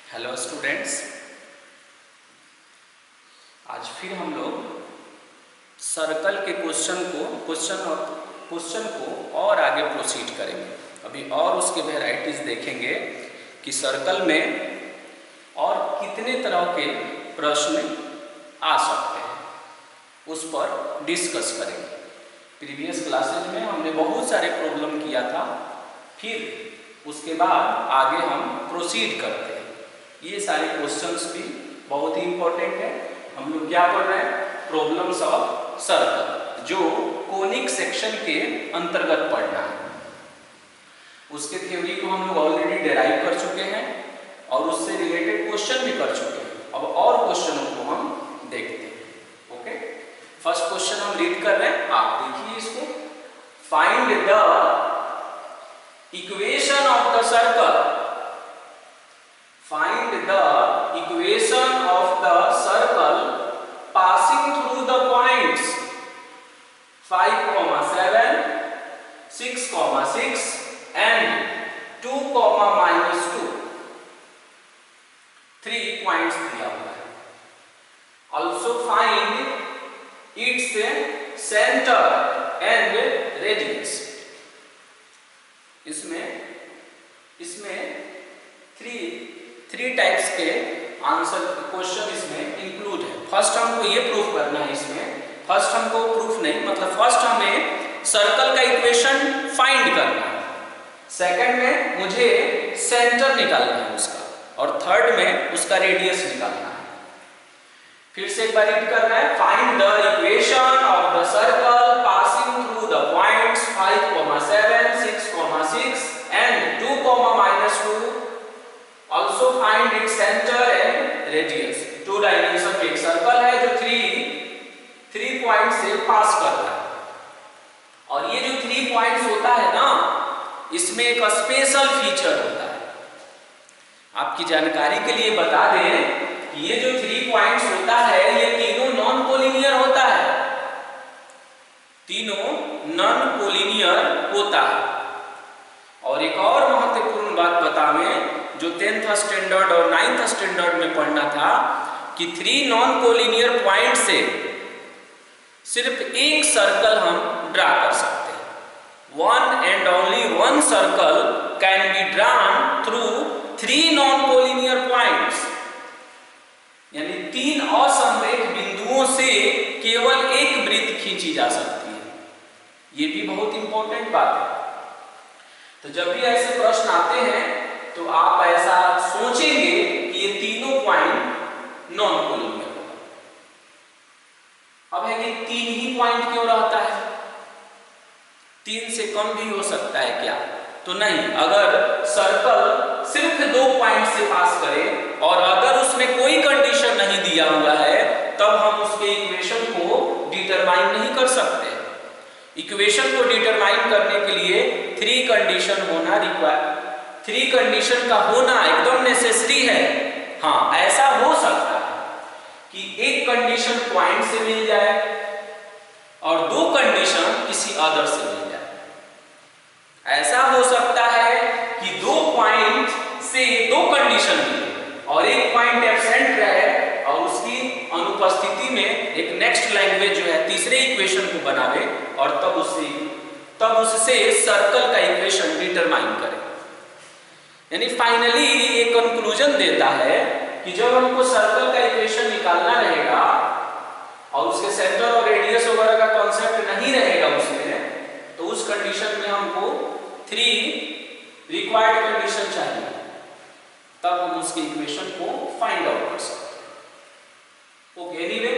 Hello students, आज फिर हम लोग सर्कल के क्वेश्चन को और आगे प्रोसीड करेंगे। अभी और उसके वेराइटीज देखेंगे कि सर्कल में और कितने तरह के प्रश्न आ सकते हैं, उस पर डिस्कस करेंगे। प्रीवियस क्लासेज में हमने बहुत सारे प्रॉब्लम किया था, फिर उसके बाद आगे हम प्रोसीड करते हैं। ये सारे क्वेश्चंस भी बहुत ही इंपॉर्टेंट है। हम लोग क्या पढ़ रहे हैं? प्रॉब्लम्स ऑफ सर्कल, जो कोनिक सेक्शन के अंतर्गत पढ़ना है। उसके थ्योरी को हम लोग ऑलरेडी डेराइव कर चुके हैं और उससे रिलेटेड क्वेश्चन भी कर चुके हैं। अब और क्वेश्चनों को हम देखते हैं। ओके, फर्स्ट क्वेश्चन हम रीड कर रहे हैं, आप देखिए इसको। Find the equation of the circle. Find the equation of the circle passing through the points 5, 7, 6, 6 and 2, -2. 3 points दिया हुआ है। Also find its center and radius. इसमें थ्री टाइप्स के आंसर क्वेश्चन इसमें इंक्लूड है। फर्स्ट हमको ये प्रूफ करना है, फर्स्ट हमें सर्कल का इक्वेशन फाइंड करना है। सेकंड में मुझे सेंटर निकालना है उसका, और थर्ड में उसका रेडियस निकालना है। फिर से एक बार रीड करना है। Find the equation of the circle passing through the points 5, 7, 6, 6 and 2, -2. Also find its center and radius. 2 dimension में एक सर्कल है जो 3 पॉइंट से पास कर रहा है, और ये जो 3 पॉइंट्स होता है ना, इसमें एक स्पेशल फीचर होता है। आपकी जानकारी के लिए बता दें कि ये जो 3 पॉइंट्स होता है, ये तीनों नॉन कोलिनियर होता है। तीनों नॉन कोलिनियर होता है। और एक और महत्वपूर्ण बात बतावें, जो 10th स्टैंडर्ड और 9th स्टैंडर्ड में पढ़ना था, कि 3 नॉन कोलिनियर पॉइंट से सिर्फ एक सर्कल हम ड्रा कर सकते हैं। One and only one circle can be drawn through 3 non collinear points. यानी 3 असमरेख बिंदुओं से केवल एक वृत्त खींची जा सकती है। ये भी बहुत इंपॉर्टेंट बात है। तो जब भी ऐसे प्रश्न आते हैं तो आप ऐसा सोचेंगे कि ये तीनों पॉइंट नॉन कोलिनियर होगा। अब है कि 3 ही पॉइंट क्यों रहता है? 3 से कम भी हो सकता है क्या? तो नहीं, अगर सर्कल सिर्फ 2 पॉइंट से पास करे और अगर उसमें कोई कंडीशन नहीं दिया हुआ है, तब हम उसके इक्वेशन को डिटरमाइन नहीं कर सकते। इक्वेशन को डिटरमाइन करने के लिए 3 कंडीशन होना रिक्वायर्ड, 3 कंडीशन का होना एकदम नेसेसरी है। हाँ, ऐसा हो सकता है कि एक कंडीशन पॉइंट से मिल जाए और 2 कंडीशन किसी अदर से मिल जाए। ऐसा हो सकता है कि 2 पॉइंट से 2 कंडीशन मिले और एक पॉइंट एब्सेंट रहे और उसकी अनुपस्थिति में एक नेक्स्ट लैंग्वेज जो है तीसरे इक्वेशन को बनावे और तब उससे सर्कल का इक्वेशन डिटरमाइन करे। यानी फाइनली ये कंक्लूजन देता है कि जब हमको सर्कल का इक्वेशन निकालना रहेगा और उसके सेंटर और रेडियस वगैरह का कॉन्सेप्ट नहीं रहेगा उसमें, तो उस कंडीशन में हमको 3 रिक्वायर्ड कंडीशन चाहिए, तब हम उसके इक्वेशन को फाइंड आउट कर सकते हैं। ओके, एनीवे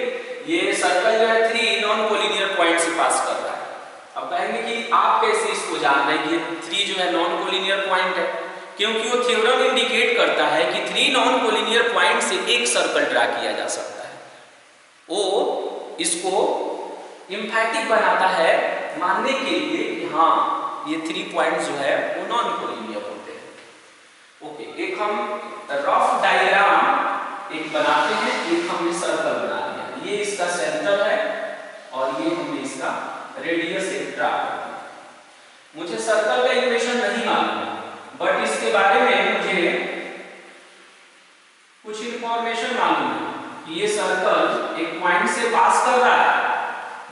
ये सर्कल जो है 3 नॉन कोलिनियर पॉइंट से पास कर रहा है। अब कहेंगे कि आप कैसे इसको जान रहे हैं कि 3 जो है नॉन कोलिनियर पॉइंट है? क्योंकि वो थ्योरम इंडिकेट करता है कि 3 नॉन कोलिनियर पॉइंट से एक सर्कल ड्रा किया जा सकता है। वो इसको एम्फैटिक बनाता है मानने के लिए कि हाँ, ये 3 पॉइंट जो है वो नॉन कोलिनियर होते हैं। ओके, एक हम रफ डायग्राम एक बनाते हैं, एक हमने सर्कल बना लिया। ये इसका सेंटर है और ये हमने इसका रेडियस एक ड्रा कर दिया। मुझे सर्कल का इक्वेशन नहीं मालूम है, बट इसके बारे में मुझे ये सर्कल एक पॉइंट से पास कर रहा है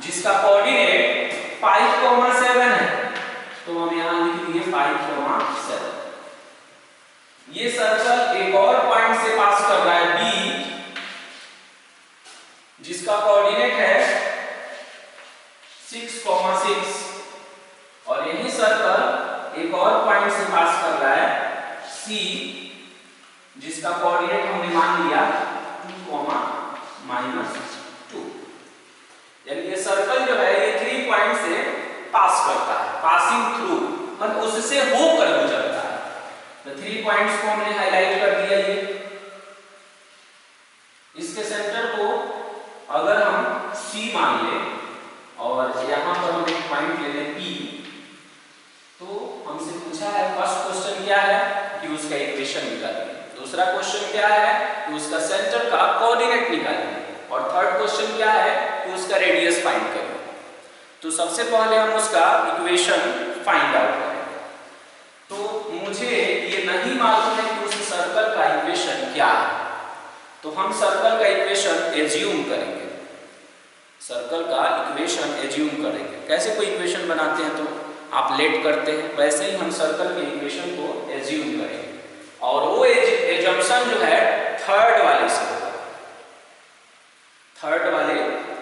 जिसका कोऑर्डिनेट 5,7 है, तो हम यहां लिख दिए 5,7। ये सर्कल एक और पॉइंट से पास कर रहा है बी, जिसका कोऑर्डिनेट है 6,6, और यही सर्कल एक और पॉइंट से पास कर रहा है सी, जिसका कोऑर्डिनेट हमने मान लिया 2,-2। यानी ये सर्कल जो है ये 3 पॉइंट से पास करता है, पासिंग थ्रू, मतलब उससे होकर गुजरता है। तो 3 पॉइंट्स को हमने हाईलाइट कर दिया। ये इसके सेंटर को अगर हम C मान ले और यहां पर हम एक पॉइंट ले लें P, तो हमसे पूछा है फर्स्ट क्वेश्चन क्या है कि उसका इक्वेशन निकालिए, दूसरा क्वेश्चन क्या है कि उसका सेंटर का कोऑर्डिनेट निकालिए, और थर्ड क्वेश्चन क्या है कि उसका रेडियस फाइंड करिए। तो सबसे पहले हम उसका इक्वेशन फाइंड आउट करेंगे। तो मुझे ये नहीं मालूम है कि उस सर्कल का इक्वेशन क्या है, तो हम सर्कल का इक्वेशन एज्यूम करेंगे। सर्कल का इक्वेशन एज्यूम करेंगे। कैसे कोई इक्वेशन बनाते हैं तो आप लेट करते हैं, वैसे ही हम सर्कल के इक्वेशन को एज्यूम करेंगे, और वो एजम्पशन जो है थर्ड वाले से होगा। थर्ड वाले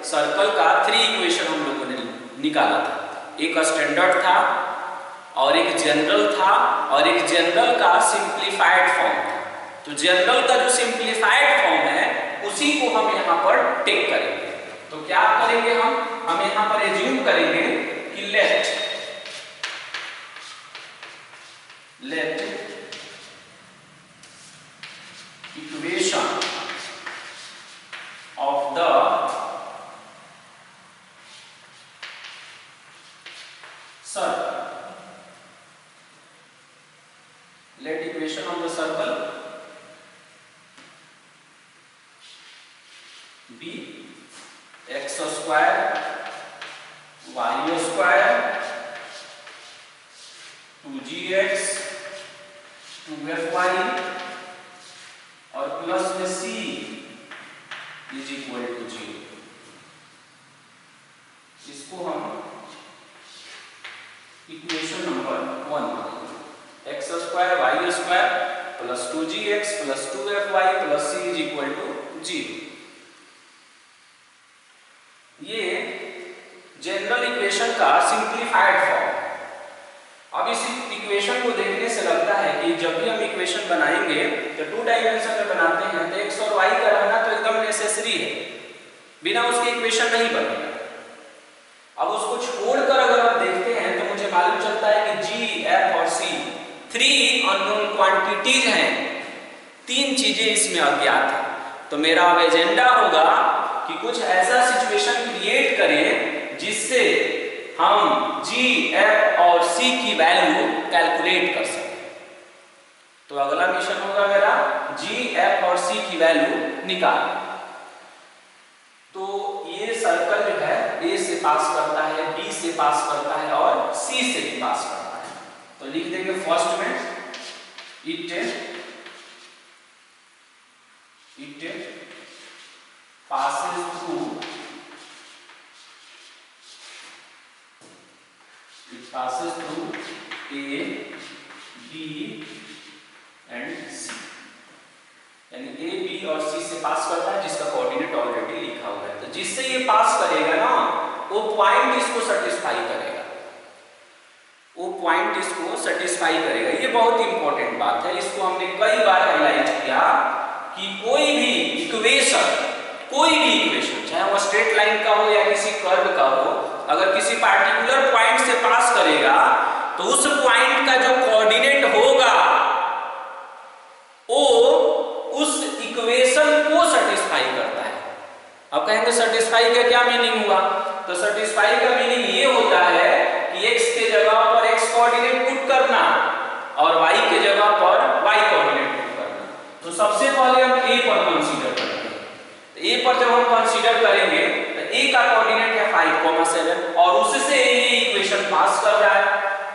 सर्कल का 3 इक्वेशन हम लोगों ने निकाला था, एक स्टैंडर्ड था और एक जनरल था और एक जनरल का सिंप्लीफाइड फॉर्म था। तो जनरल का जो सिंप्लीफाइड फॉर्म है उसी को हम यहाँ पर टेक करेंगे। तो क्या करेंगे हम यहाँ पर एज्यूम करेंगे कि let equation of the circle, let equation of the circle be x square y square 2gx 2fy और प्लस में c इज इक्वल टू 0। इसको हम इक्वेशन नंबर 1 मानेंगे। x square y square plus 2gx plus 2fy plus c is equal to 0। ये general equation का simplified form. अब इस equation को देखने से लगता है कि जब भी हम इक्वेशन बनाएंगे तो 2 डायमेंशन में बनाते हैं तो x और y का रहना तो एकदम नेसेसरी है, बिना उसके इक्वेशन नहीं बनेगा। अब उसको छोड़कर अगर आप देखते हैं तो मुझे मालूम चलता है कि g, f और c 3 अननोन क्वांटिटीज हैं, 3 चीजें इसमें अज्ञात हैं। तो मेरा अब एजेंडा होगा कि कुछ ऐसा सिचुएशन क्रिएट करें जिससे हम g, f और c की वैल्यू कैलकुलेट कर सकें। तो अगला मिशन होगा मेरा g, f और c की वैल्यू निकालना। तो ये सर्कल जो है A से पास करता है, B से पास करता है और C से भी पास करता है। तो लिख देंगे फर्स्ट में it passes through A, B and C, यानी A, B और C से पास करता है जिसका कोऑर्डिनेट ऑलरेडी लिखा हुआ है। तो जिससे ये पास करेगा ना वो पॉइंट इसको सेटिस्फाई करेगा, वो पॉइंट इसको सेटिस्फाई करेगा। ये बहुत इंपॉर्टेंट बात है, इसको हमने कई बार हाईलाइट किया कि कोई भी इक्वेशन चाहे वो स्ट्रेट लाइन का हो या किसी कर्व का हो, अगर किसी पार्टिकुलर पॉइंट से पास करेगा तो उस पॉइंट का जो कोऑर्डिनेट होगा वो उस इक्वेशन को सेटिस्फाई करता है। अब कहेंगे सेटिस्फाई का क्या मीनिंग हुआ? तो सेटिस्फाई का मीनिंग ये होता है कि x के जगह पर x कोऑर्डिनेट पुट करना और y के जगह पर y कोऑर्डिनेट पुट करना। तो सबसे पहले हम a पर कंसीडर करेंगे। तो a पर जब हम कंसीडर करेंगे तो a का कोऑर्डिनेट है 5,7 और उससे ये इक्वेशन पास कर रहा है।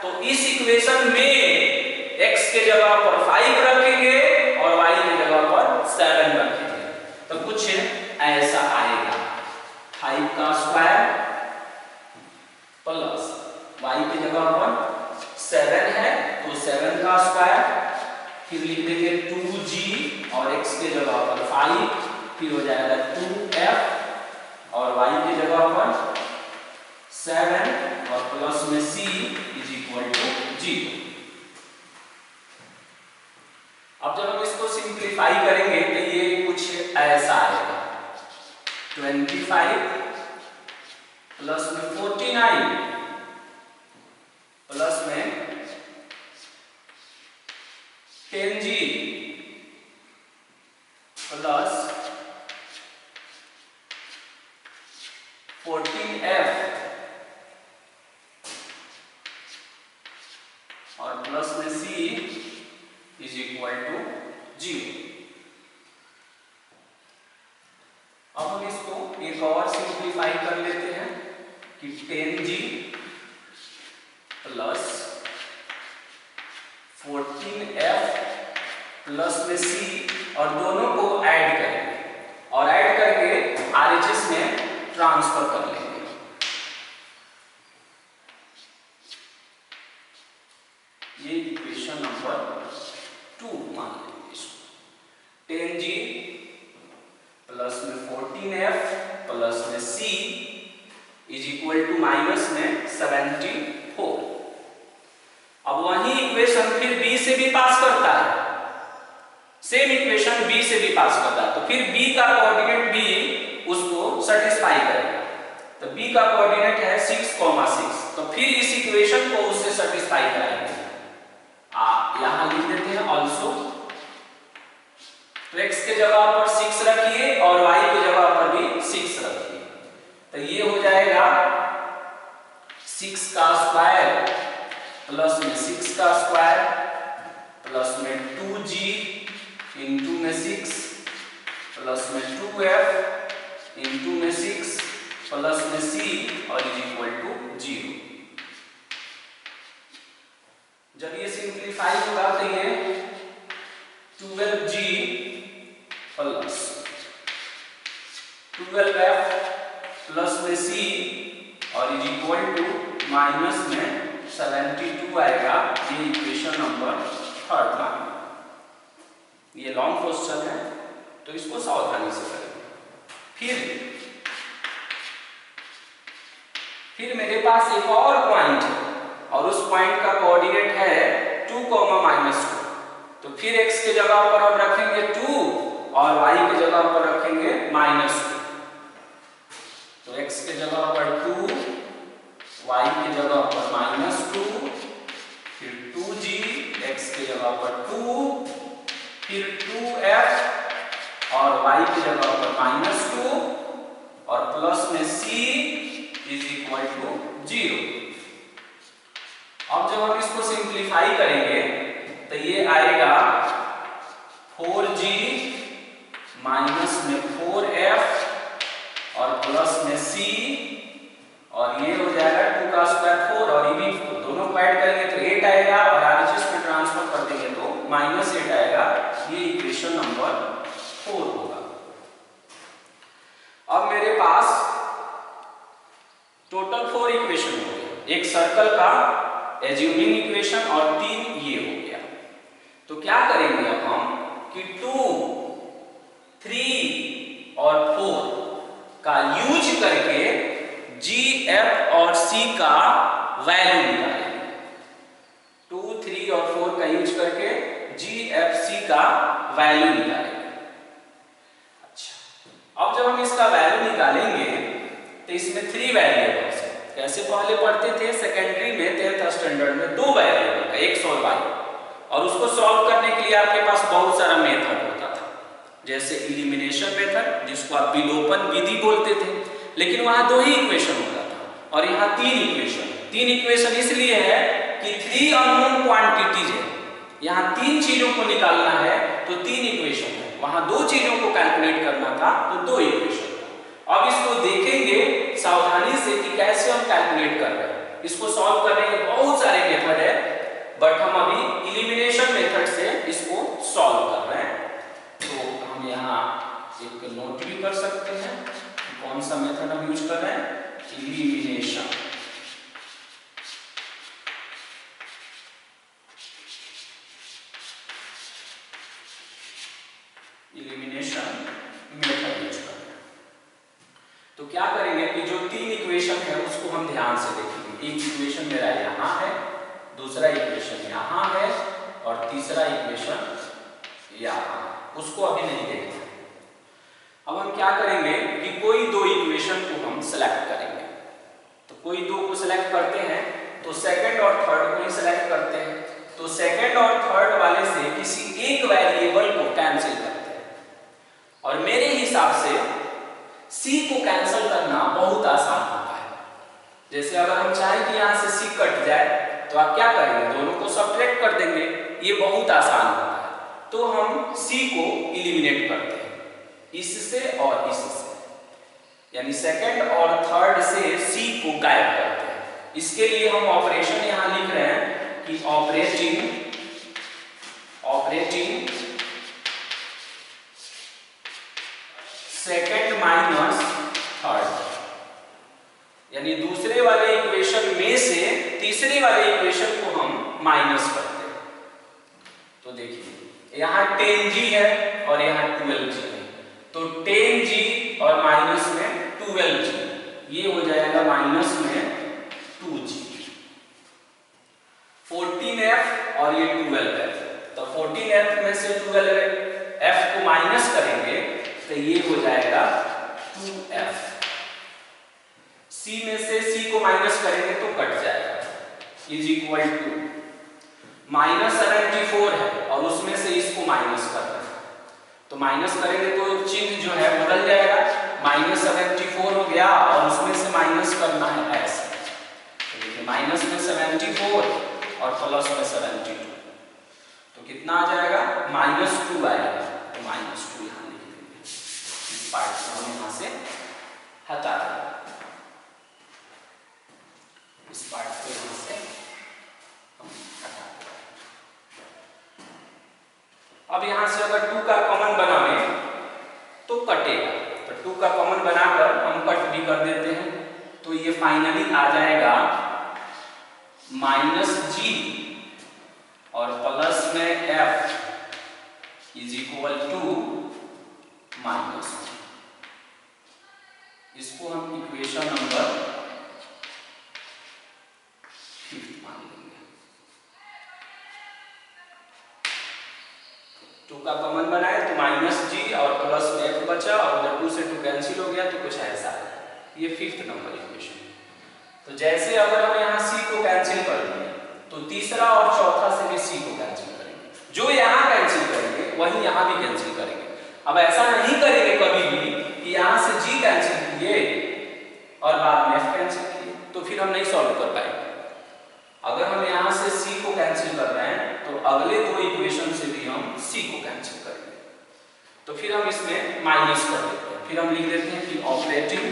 तो इस इक्वेशन में x के जगह पर 5 रखेंगे और y की जगह पर 7 रखेंगे। तो कुछ ऐसा आएगा 5 का स्क्वायर प्लस y की जगह पर 7 है तो 7 का स्क्वायर, फिर लिख देंगे 2g और x के जगह पर 5, फिर हो जाएगा 2f और y की जगह पर 7 और प्लस में c इज इक्वल टू 0। अब जब हम इसको सिंप्लीफाई करेंगे तो ये कुछ ऐसा आएगा 25 प्लस में 49 प्लस में 10g प्लस 14f और प्लस में c इज इक्वल टू 0। अब हम इसको एक और सिंप्लीफाई कर लेते हैं कि 10g प्लस 14f प्लस में c और दोनों को ऐड करेंगे और ऐड करके RHS में ट्रांसफर कर लेंगे। ये इक्वेशन नंबर 2 मान लेंगे इसको। 10g प्लस में 14f प्लस में c is equal to minus में 74। अब वही इक्वेशन फिर b से भी पास करता है, सेम इक्वेशन b से भी पास करता है, तो फिर b का कोऑर्डिनेट b उसको सेटिस्फाई करेगा। तो b का कोऑर्डिनेट है 6,6, तो फिर इस इक्वेशन को उससे सेटिस्फाई कराएंगे। यहां लिख देते हैं ऑल्सो, तो x के जगह पर 6 रखिए और y की जगह पर भी 6 रखिए, तो ये हो जाएगा 6 का स्क्वायर प्लस में 6 का स्क्वायर प्लस में 2g इंटू में 6 प्लस में 2f इंटू में 6 प्लस में c और इज इक्वल टू 0। जब ये सिंप्लीफाई होगा तो ये 12g प्लस 12f प्लस में c और इज इक्वल टू माइनस में 72 आएगा। ये इक्वेशन नंबर 3 मान। ये लॉन्ग क्वेश्चन है तो इसको सावधानी से करेंगे। फिर मेरे पास एक और पॉइंट है और उस पॉइंट का कोऑर्डिनेट है 2, -2, तो फिर x के जगह पर हम रखेंगे 2 और y के जगह पर रखेंगे -2। तो x के जगह पर 2, y की जगह पर -2, फिर 2g, x की जगह पर 2, फिर 2f और y की जगह पर -2 और प्लस में c इज इक्वल टू 0। अब जब हम इसको सिंप्लीफाई करेंगे तो ये आएगा 4g माइनस में 4f और प्लस में c और ये हो जाएगा 2 का स्क्वायर 4 और ये भी 4, दोनों को ऐड करेंगे तो 8 आएगा और RHS में ट्रांसफर कर देंगे तो -8 आएगा। ये इक्वेशन नंबर 4 होगा। अब मेरे पास टोटल 4 इक्वेशन हो गए, एक सर्कल का एज्यूमिंग इक्वेशन और 3 ये हो गया। तो क्या करेंगे अब हम कि 2, 3 और 4 का यूज करके g, f और c का वैल्यू निकालेंगे। 2, 3 और 4 का यूज करके g, f, c का वैल्यू निकालेंगे। अच्छा, अब जब हम इसका वैल्यू निकालेंगे तो इसमें 3 वेरिएबल्स है। कैसे पहले पढ़ते थे सेकेंडरी में 10th स्टैंडर्ड में 2 वेरिएबल का x और y, और उसको सॉल्व करने के लिए आपके पास बहुत सारा मेथड होता था, जैसे इलिमिनेशन मेथड जिसको आप विलोपन विधि बोलते थे, लेकिन वहां 2 ही इक्वेशन होता था और यहाँ 3 इक्वेशन। 3 इक्वेशन इसलिए है कि 3 अननोन क्वांटिटीज है, यहाँ 3 चीजों को निकालना है तो 3 इक्वेशन है, वहां 2 चीजों को कैलकुलेट करना था तो 2 इक्वेशन। अब इसको देखेंगे सावधानी से कि कैसे हम कैलकुलेट कर रहे हैं। इसको सॉल्व करने के बहुत सारे मेथड है, बट हम अभी इलिमिनेशन मेथड से इसको सॉल्व कर रहे हैं। तो हम यहाँ एक नोट भी कर सकते हैं। सा मेथड हम यूज कर रहे हैं? इलिमिनेशन। इलिमिनेशन मेथड यूज कर रहे हैं। तो क्या करेंगे कि जो 3 इक्वेशन है उसको हम ध्यान से देखेंगे। एक इक्वेशन मेरा यहाँ है, दूसरा इक्वेशन यहाँ है और तीसरा इक्वेशन यहाँ, उसको अभी नहीं देखते। अब हम क्या करेंगे कि कोई 2 इक्वेशन को हम सेलेक्ट करेंगे। तो कोई 2 को सेलेक्ट करते हैं तो सेकंड और थर्ड को ही सेलेक्ट करते हैं। तो सेकंड और थर्ड वाले से किसी एक वेरिएबल को कैंसिल करते हैं। और मेरे हिसाब से सी को कैंसिल करना बहुत आसान होता है। जैसे अगर हम चाहें कि यहाँ से सी कट जाए तो आप क्या करेंगे? दोनों को सब्ट्रैक्ट कर देंगे, ये बहुत आसान होता है। तो हम सी को इलिमिनेट करते हैं इससे और इससे, यानी सेकंड और थर्ड से सी को गायब करते हैं। इसके लिए हम ऑपरेशन यहां लिख रहे हैं कि ऑपरेटिंग सेकंड माइनस थर्ड, यानी दूसरे वाले इक्वेशन में से तीसरे वाले इक्वेशन को हम माइनस करते हैं। तो देखिए यहां 10g है और यहां 12g है, तो 10g और माइनस में 12g, ये हो जाएगा माइनस में 2g। 14f और ये 12f, तो 14f में से 12f को माइनस करेंगे तो ये हो जाएगा 2f। c में से c को माइनस करेंगे तो कट जाएगा, इज इक्वल टू -74 है और उसमें से इसको माइनस करना है। तो माइनस करेंगे तो चिन्ह जो है बदल जाएगा, -74 हो गया और उसमें से माइनस करना है ऐसे। तो देखिए माइनस में 74 और प्लस में 72, तो कितना आ जाएगा? -2 आएगा। तो -2 यहाँ लिख देंगे, इस पार्ट को हम यहाँ से हटा देंगे, इस पार्ट को यहाँ से हम हटा देंगे। अब यहां से अगर 2 का कॉमन बनावे तो कटेगा, तो 2 का कॉमन बनाकर हम कट भी कर देते हैं। तो ये फाइनली आ जाएगा -g और प्लस में f is equal to -g। इसको हम इक्वेशन नंबर 5 मान लेंगे। 2 का कॉमन बनाए तो -g और प्लस में f बचा और उधर 2 से 2 कैंसिल हो गया, तो कुछ ऐसा है। ये 5th नंबर इक्वेशन। तो जैसे अगर हम यहाँ c को कैंसिल कर दें तो तीसरा और चौथा से भी c को कैंसिल करेंगे। जो यहाँ कैंसिल करेंगे वही यहाँ भी कैंसिल करेंगे। अब ऐसा नहीं करेंगे कभी भी कि यहाँ से g कैंसिल किए और बाद में f कैंसिल किए, तो फिर हम नहीं सॉल्व कर पाएंगे। अगर हम यहाँ से c को कैंसिल कर रहे हैं तो अगले 2 इक्वेशन से भी हम c को कैंसिल करेंगे। तो फिर हम इसमें माइनस कर देते हैं, फिर हम लिख देते हैं कि ऑपरेटिंग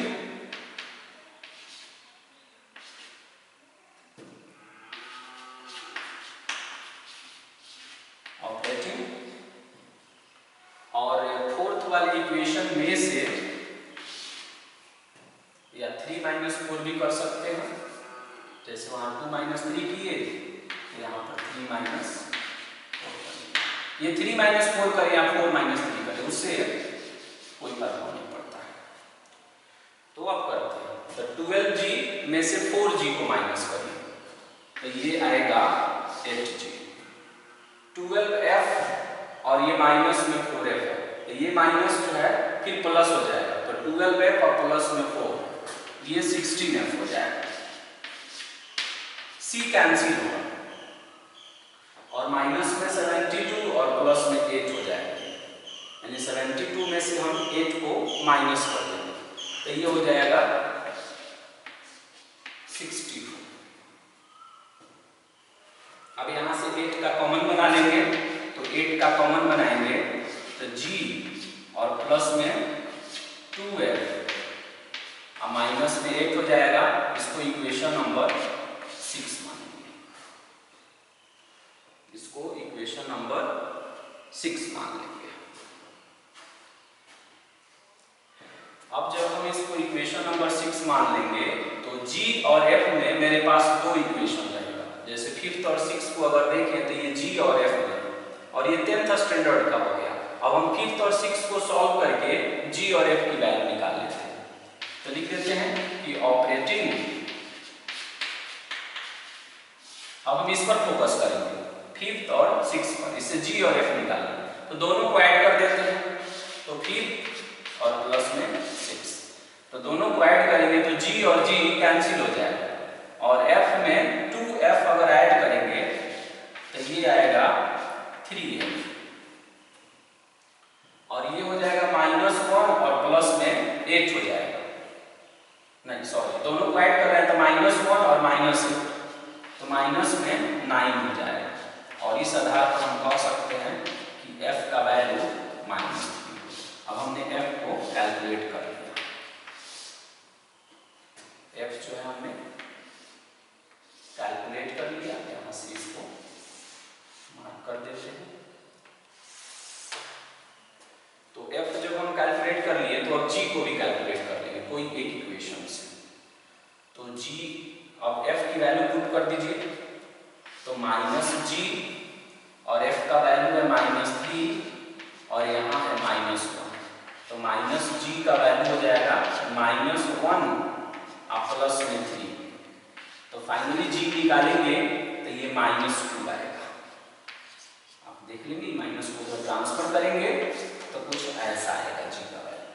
और 4th वाली इक्वेशन में से या 3 - 4 भी कर सकते हैं। जैसे वहां 2 - 3 किए, यहाँ पर 3 - 4, ये 3 - 4 करें या 4 - 3 करें उससे कोई फर्क नहीं पड़ता है। तो अब करते हैं, तो 12g में से 4g को माइनस करें तो ये आएगा 8g। 12f और ये माइनस में 4f है, तो ये माइनस जो है फिर प्लस हो जाएगा, तो 12f और प्लस में 4, ये 16f हो जाएगा। c कैंसिल होगा और माइनस में 72 और प्लस में 8 हो जाएगा, यानी 72 में से हम 8 को माइनस कर देंगे तो ये हो जाएगा 64। अब यहां से 8 का कॉमन बना लेंगे, तो 8 का कॉमन बनाएंगे तो g और प्लस में 2f और माइनस में 8 हो जाएगा। इसको इक्वेशन नंबर 6 मानेंगे, इसको इक्वेशन नंबर 6 मान लेंगे। अब जब हम इसको इक्वेशन 6 मान लेंगे तो g और f में मेरे पास दो इक्वेशन रहेगा। जैसे 5th और 6th को अगर देखें तो ये g और f में, और ये 10th स्टैंडर्ड का हो गया। अब हम 5th और 6th को सॉल्व करके g और f की वैल्यू निकाल लेते हैं। तो लिख देते हैं कि ऑपरेटिंग, अब हम इस पर फोकस करेंगे 5th और 6th पर, इससे g और f निकालेंगे। तो दोनों को ऐड कर देते हैं, तो 5th और प्लस में 6, तो दोनों को ऐड करेंगे तो g और g कैंसिल हो जाएगा, और f में 2f अगर ऐड करेंगे तो ये आएगा 3f, और ये हो जाएगा -1 और प्लस में 8 हो जाएगा। नहीं सॉरी, दोनों को ऐड कर रहे हैं तो -1 और -8, तो माइनस में 9 हो जाएगा। और इस आधार पर हम कह सकते हैं कि f का वैल्यू -3। अब हमने f को कैलकुलेट कर लिया, f जो है हमने कैलकुलेट कर लिया। यहाँ से इसको मार्क कर देते हैं। तो f जब हम कैलकुलेट कर लिए तो अब g को भी कैलकुलेट कर लेंगे कोई एक इक्वेशन से। तो g, अब f की वैल्यू पुट कर दीजिए, तो -g और f का वैल्यू है -3 और यहाँ है -1, तो -g का वैल्यू हो जाएगा -1 और प्लस में 3, तो फाइनली g निकालेंगे तो ये -2 आएगा। आप देख लेंगे माइनस को जब ट्रांसफर करेंगे तो कुछ ऐसा आएगा g का वैल्यू।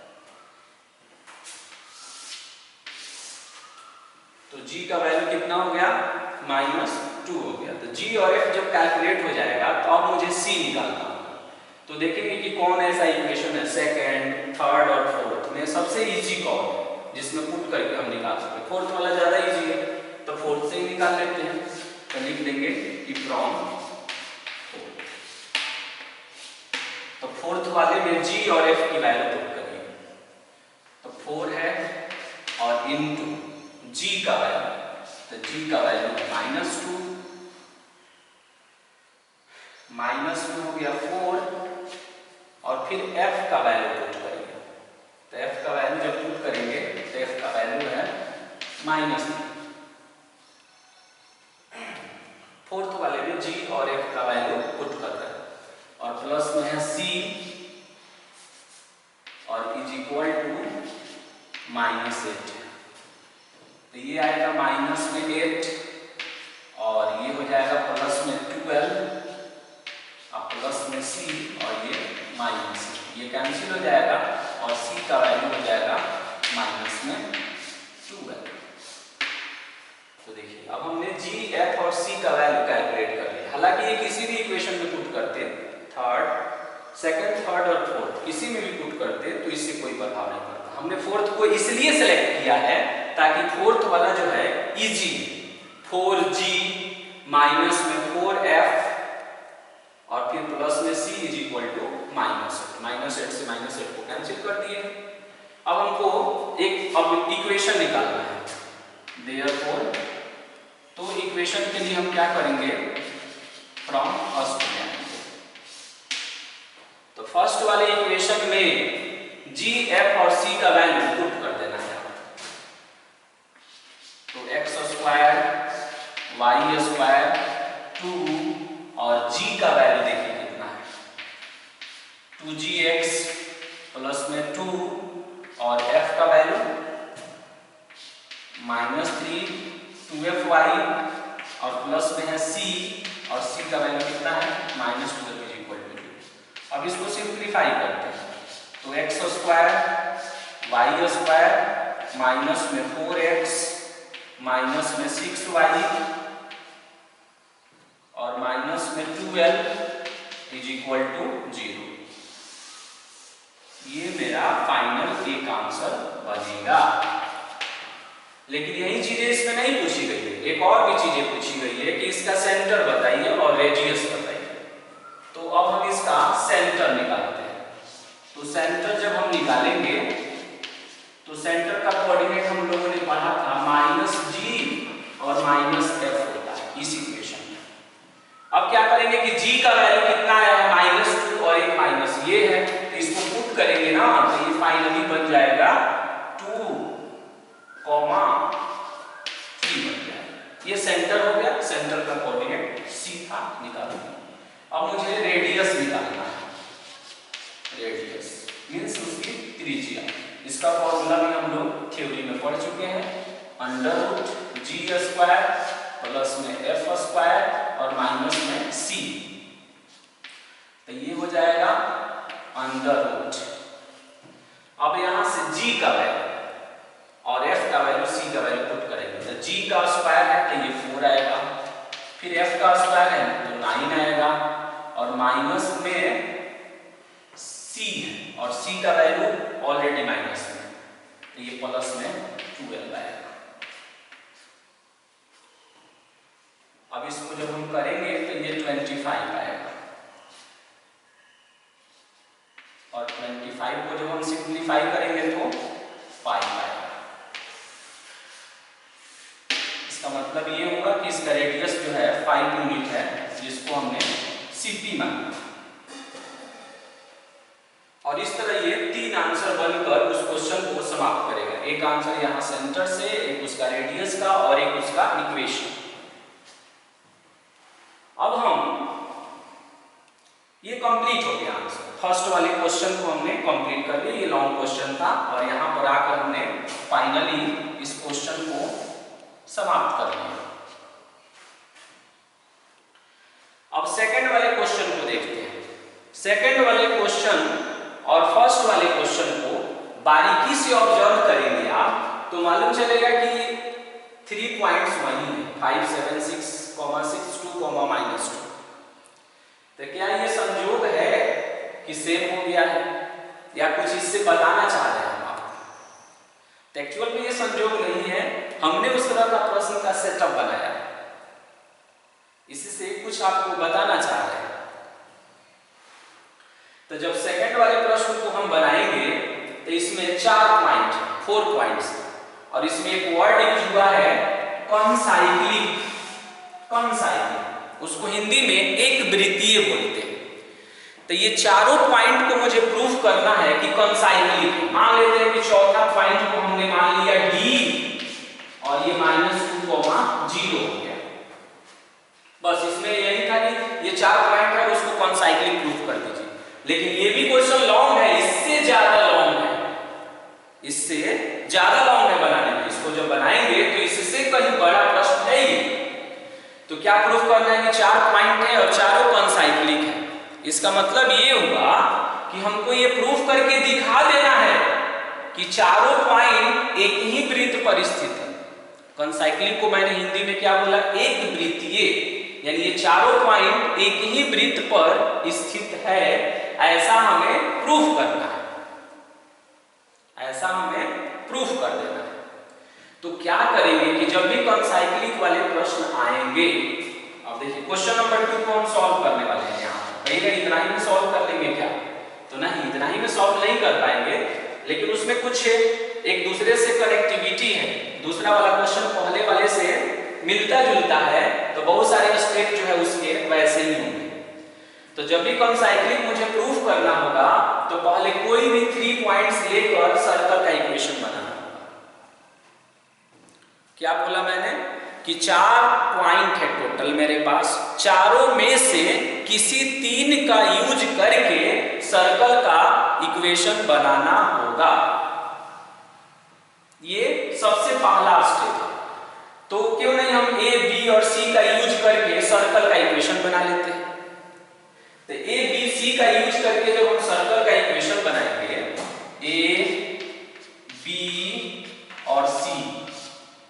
तो g का वैल्यू कितना हो गया? -2 हो गया। तो g और f जब कैलकुलेट हो जाएगा तो अब मुझे c निकालना होगा। तो देखेंगे कि कौन ऐसा इक्वेशन है सेकंड, थर्ड और फोर्थ में सबसे इजी कौन है जिसमें पुट करके हम निकाल सकते हैं। फोर्थ वाला ज्यादा इजी है, तो फोर्थ से ही निकाल लेते हैं। तो लिख देंगे कि फ्रॉम, तो फोर्थ वाले में g और f की वैल्यू पुट करेंगे, तो 4 है और इनटू g का वैल्यू, तो g का वैल्यू है -2, -2 हो गया 4, और फिर f का वैल्यू पुट करेंगे। तो f का वैल्यू जब पुट करेंगे तो f का वैल्यू है -3। फोर्थ वाले में g और f का वैल्यू पुट कर रहे हैं, और प्लस में है c और इज इक्वल टू -8। तो ये आएगा माइनस में 8 और ये हो जाएगा प्लस में 12 और प्लस में c और ये माइनस, ये कैंसिल हो जाएगा और c का वैल्यू हो जाएगा माइनस में 12। तो देखिए अब हमने g, f और c का वैल्यू कैलकुलेट कर लिया। हालांकि ये किसी भी इक्वेशन में पुट करते, सेकंड, थर्ड और फोर्थ किसी में भी पुट करते तो इससे कोई प्रभाव नहीं पड़ता। हमने फोर्थ को इसलिए सेलेक्ट किया है ताकि फोर्थ वाला जो है इजी, 4g माइनस में 4f और फिर प्लस में c इज इक्वल टू -8 से -8 को कैंसिल कर दिए। अब हमको एक अब इक्वेशन निकालना है, देयरफॉर तो इक्वेशन के लिए हम क्या करेंगे, फ्रॉम फर्स्ट लेंगे। तो फर्स्ट वाले इक्वेशन में g, f और c का वैल्यू पुट कर देना है। तो x² y² 2 और g का वैल्यू देखिए कितना है, 2gx प्लस में 2 और f का वैल्यू -3 2fy और प्लस में है c और c का वैल्यू कितना है -12 इज इक्वल टू 2। अब इसको सिंप्लीफाई करते हैं, तो x² y² माइनस में 4x माइनस में 6y और माइनस में 12 इज इक्वल टू 0। ये मेरा फाइनल एक आंसर बनेगा। लेकिन यही चीजें इसमें नहीं पूछी गई है, एक और भी चीजें पूछी गई है कि इसका सेंटर बताइए और रेडियस बताइए। तो अब हम इसका सेंटर निकालते हैं। तो सेंटर जब हम निकालेंगे तो सेंटर का कोऑर्डिनेट हम लोगों ने पढ़ा था -g और -f होता है इस इक्वेशन में। अब क्या करेंगे कि g का वैल्यू कितना है -2 और एक माइनस ये है, तो इसको पुट करेंगे ना तो ये फाइनली बन जाएगा 2, ये सेंटर हो गया, सेंटर का कोऑर्डिनेट C था, निकालो। अब मुझे रेडियस निकालना है, रेडियस मींस उसकी त्रिज्या। इसका फॉर्मूला भी हम लोग थ्योरी में पढ़ चुके हैं, √g² प्लस में f² और माइनस में c, तो ये हो जाएगा √। अब यहां से g का वैल्यू और f का वैल्यू, c का वैल्यू पुट करेंगे, तो g का स्क्वायर है तो ये 4 आएगा, फिर f का स्क्वायर है तो 9 आएगा, और माइनस में c है और c का वैल्यू ऑलरेडी माइनस में, तो ये प्लस में 12 आएगा। अब इसको जब हम करेंगे तो ये 25 आएगा, और 25 को जब हम सिंप्लीफाई करेंगे तो 5 आएगा। इसका मतलब ये होगा कि इसका रेडियस जो है 5 यूनिट है, जिसको हमने सीपी माना, और इस तरह ये 3 आंसर बनकर उस क्वेश्चन को समाप्त करेगा। एक आंसर यहाँ सेंटर से, एक उसका रेडियस का, और एक उसका इक्वेशन। अब हम ये कंप्लीट हो गया आंसर, फर्स्ट वाले क्वेश्चन को हमने कंप्लीट कर लिया, ये लॉन्ग क्वेश्चन था, और यहाँ पर आकर हमने फाइनली इस क्वेश्चन को समाप्त कर लिया। अब सेकंड वाले क्वेश्चन को देखते हैं। सेकंड वाले क्वेश्चन और फर्स्ट वाले क्वेश्चन को बारीकी से ऑब्जर्व करेंगे आप तो मालूम चलेगा कि 3 पॉइंट्स वही है, 5, 7, 6, 6, 2, -2। तो क्या ये संयोग है कि सेम हो गया है, या कुछ इससे बताना चाह रहे हैं आप? तो एक्चुअल में ये संयोग नहीं है, हमने उस तरह का प्रश्न का सेटअप बनाया है, इससे कुछ आपको बताना चाह रहे हैं। तो जब सेकंड वाले प्रश्न को हम बनाएंगे तो इसमें 4 पॉइंट्स, और इसमें एक वर्ड यूज हुआ है कॉन्साइक्लिक। उसको हिंदी में एक वृत्तीय बोलते हैं। तो ये चारों पॉइंट को मुझे प्रूफ करना है कि कॉन्साइक्लिक। मान लेते हैं कि चौथा पॉइंट को हमने मान लिया D, और ये -2, 0 हो गया। बस इसमें यही था कि ये 4 पॉइंट है, उसको कॉन्साइक्लिक प्रूफ कर दीजिए। लेकिन ये भी क्वेश्चन लॉन्ग है, इससे ज्यादा लॉन्ग है, बनाने में। इसको जब बनाएंगे तो इससे कहीं बड़ा प्रश्न है ही। तो क्या प्रूफ करना है कि 4 पॉइंट है और चारों कॉन्साइक्लिक है। इसका मतलब ये हुआ कि हमको ये प्रूफ करके दिखा देना है कि चारों पॉइंट एक ही वृत्त पर स्थित है। कॉन्साइक्लिक को मैंने हिंदी में क्या बोला? एक वृत्तीय, यानी ये चारों पॉइंट एक ही वृत्त पर स्थित है, ऐसा हमें प्रूफ करना है, ऐसा हमें प्रूफ कर देना है। तो क्या करेंगे कि जब भी कॉन्साइक्लिक वाले प्रश्न आएंगे, अब देखिए क्वेश्चन नंबर 2 को हम सॉल्व करने वाले हैं। यहाँ कहीं इतना ही में सॉल्व कर लेंगे क्या? तो नहीं, इतना ही में सॉल्व नहीं कर पाएंगे, लेकिन उसमें कुछ एक दूसरे से कनेक्टिविटी है। दूसरा वाला क्वेश्चन पहले वाले से मिलता जुलता है, तो बहुत सारे स्टेप जो है उसके वैसे ही होंगे। तो जब भी कॉन्साइक्लिक मुझे प्रूफ करना होगा तो पहले कोई भी 3 पॉइंट्स लेकर सर्कल का इक्वेशन बनाना होगा। क्या बोला मैंने? कि 4 पॉइंट है टोटल मेरे पास, चारों में से किसी 3 का यूज करके सर्कल का इक्वेशन बनाना होगा। ये सबसे पहला स्टेप है। तो क्यों नहीं हम ए, बी और सी का यूज करके सर्कल का इक्वेशन बना लेते हैं। तो ए, बी, सी का यूज करके जब हम सर्कल का इक्वेशन बनाएंगे, ए, बी और सी,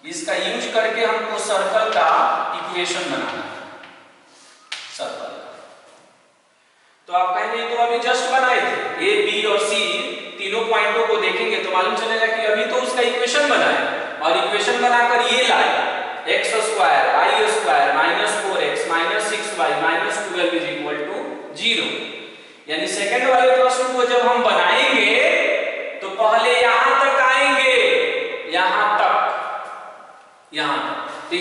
इसका यूज करके हमको सर्कल का इक्वेशन बनाना है, सर्कल का। तो आप कहेंगे तो अभी जस्ट बनाए थे, ए, बी और सी तीनों पॉइंटों को देखेंगे तो मालूम चलेगा कि अभी तो उसका इक्वेशन बनाया, और इक्वेशन बनाकर ये लाए x² y² -4x -6y -12 = 0। यानी सेकंड वाले प्रश्न को जब हम बनाएंगे तो पहले यहां तक आएंगे, यहां तक।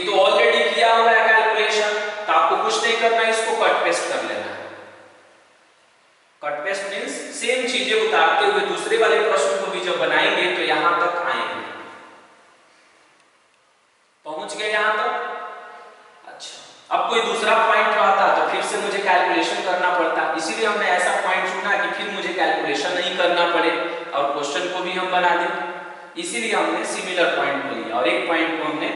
तो ऑलरेडी किया हुआ है कैलकुलेशन, तो आपको कुछ नहीं करना है, इसको कट पेस्ट कर लेना है। कट पेस्ट मींस सेम चीजें उतारते हुए दूसरे वाले प्रश्न को भी जब बनाएंगे तो यहां तक आएंगे। पहुंच गए यहां तक। अब कोई दूसरा पॉइंट रहता तो फिर से मुझे कैलकुलेशन करना पड़ता, इसीलिए हमने ऐसा पॉइंट चुना कि फिर मुझे कैलकुलेशन नहीं करना पड़े और क्वेश्चन को भी हम बना दें, इसीलिए हमने सिमिलर पॉइंट को लिया और एक पॉइंट को हमने